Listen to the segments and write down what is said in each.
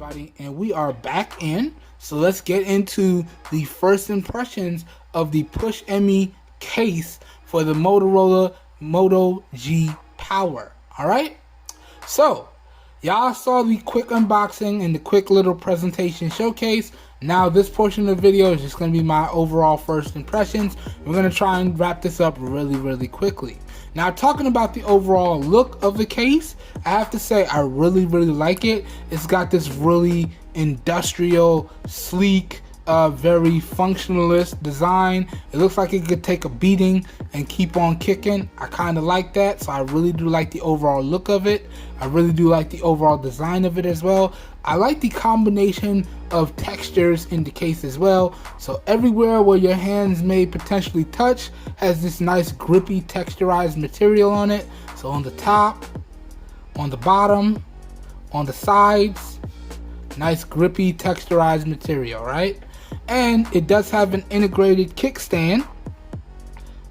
everybody, and we are back in. So let's get into the first impressions of the PUSHIMEI case for the Motorola Moto G Power. Alright, so y'all saw the quick unboxing and the quick little presentation showcase. Now this portion of the video is just going to be my overall first impressions. We're going to try and wrap this up really quickly. Now, talking about the overall look of the case, I have to say I really like it. It's got this really industrial, sleek, very functionalist design. It looks like it could take a beating and keep on kicking. I kind of like that, so I really do like the overall look of it. I really do like the overall design of it as well. I like the combination of textures in the case as well. So everywhere where your hands may potentially touch has this nice grippy texturized material on it. So on the top, on the bottom, on the sides, nice grippy texturized material, right? And it does have an integrated kickstand,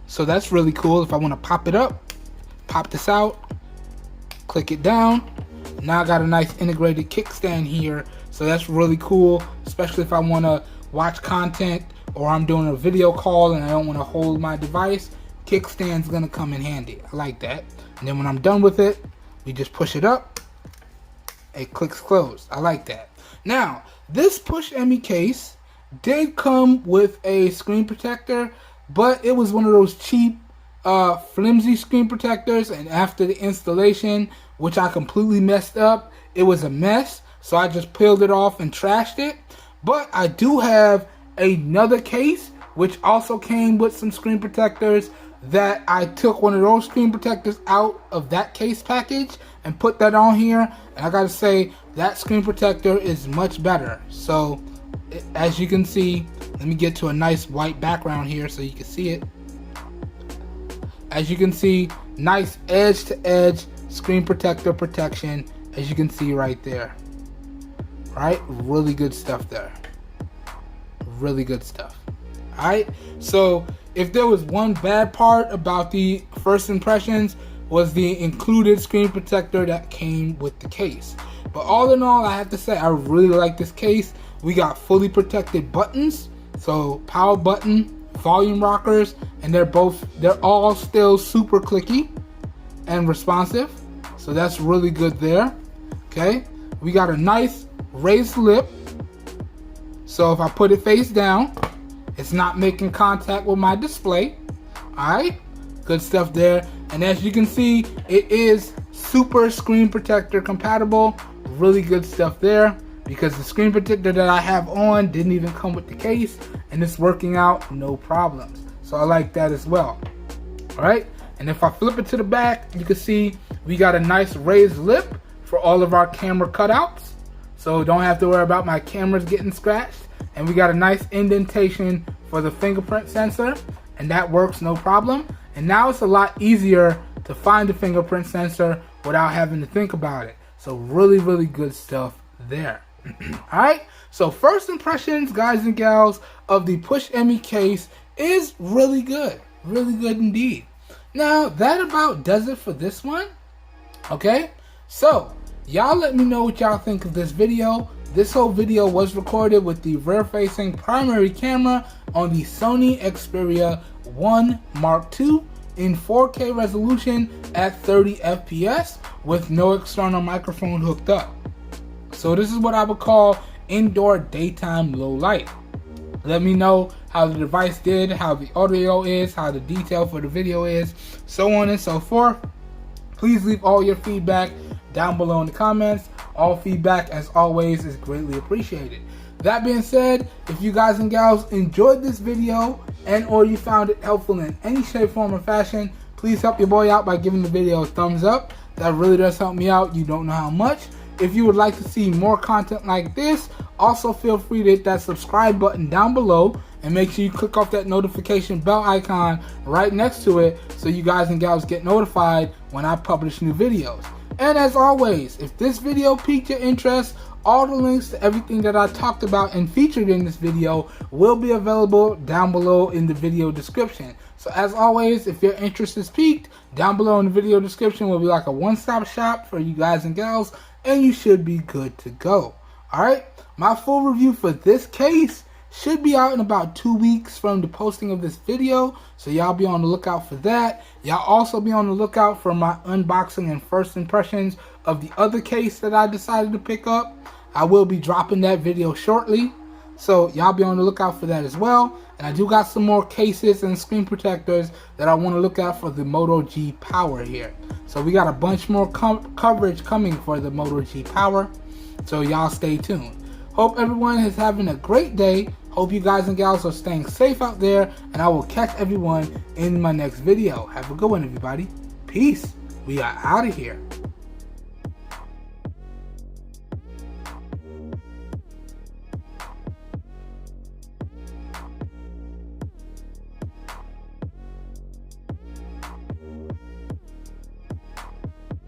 so that's really cool. If I want to pop it up, pop this out, click it down, now I got a nice integrated kickstand here, so that's really cool, especially if I want to watch content or I'm doing a video call and I don't want to hold my device. Kickstand's gonna come in handy. I like that. And then when I'm done with it, we just push it up, it clicks closed. I like that. Now, this PUSHIMEI case did come with a screen protector, but it was one of those cheap, flimsy screen protectors, and after the installation, which I completely messed up, it was a mess, so I just peeled it off and trashed it. But I do have another case, which also came with some screen protectors, that I took one of those screen protectors out of that case package and put that on here, and I gotta say, that screen protector is much better. So as you can see, let me get to a nice white background here so you can see it. As you can see, nice edge to edge screen protector protection, as you can see right there. Right, really good stuff there. Really good stuff. Alright, so if there was one bad part about the first impressions, was the included screen protector that came with the case. But all in all, I have to say I really like this case. We got fully protected buttons, so power button, volume rockers, and they're all still super clicky and responsive, so that's really good there. Okay, we got a nice raised lip, so if I put it face down, it's not making contact with my display. Alright, good stuff there. And as you can see, it is super screen protector compatible. Really good stuff there, because the screen protector that I have on didn't even come with the case, and it's working out no problems. So I like that as well. Alright, and if I flip it to the back, you can see we got a nice raised lip for all of our camera cutouts, so don't have to worry about my cameras getting scratched. And we got a nice indentation for the fingerprint sensor, and that works no problem. And now it's a lot easier to find the fingerprint sensor without having to think about it. So really good stuff there. Alright, so first impressions, guys and gals, of the PUSHIMEI case is really good indeed. Now that about does it for this one. Okay, so y'all let me know what y'all think of this video. This whole video was recorded with the rear-facing primary camera on the Sony Xperia 1 Mark II in 4K resolution at 30 FPS with no external microphone hooked up. So this is what I would call indoor daytime low light. Let me know how the device did, how the audio is, how the detail for the video is, so on and so forth. Please leave all your feedback down below in the comments. All feedback, as always, is greatly appreciated. That being said, if you guys and gals enjoyed this video and or you found it helpful in any shape, form, or fashion, please help your boy out by giving the video a thumbs up. That really does help me out. You don't know how much. If you would like to see more content like this, also feel free to hit that subscribe button down below and make sure you click off that notification bell icon right next to it so you guys and gals get notified when I publish new videos. And as always, if this video piqued your interest, all the links to everything that I talked about and featured in this video will be available down below in the video description. So as always, if your interest is piqued, down below in the video description will be like a one-stop shop for you guys and gals, and you should be good to go. Alright, my full review for this case should be out in about 2 weeks from the posting of this video, so y'all be on the lookout for that. Y'all also be on the lookout for my unboxing and first impressions of the other case that I decided to pick up. I will be dropping that video shortly, so y'all be on the lookout for that as well. And I do got some more cases and screen protectors that I want to look at for the Moto G Power here. So we got a bunch more coverage coming for the Moto G Power, so y'all stay tuned. Hope everyone is having a great day. Hope you guys and gals are staying safe out there, and I will catch everyone in my next video. Have a good one, everybody. Peace. We are out of here.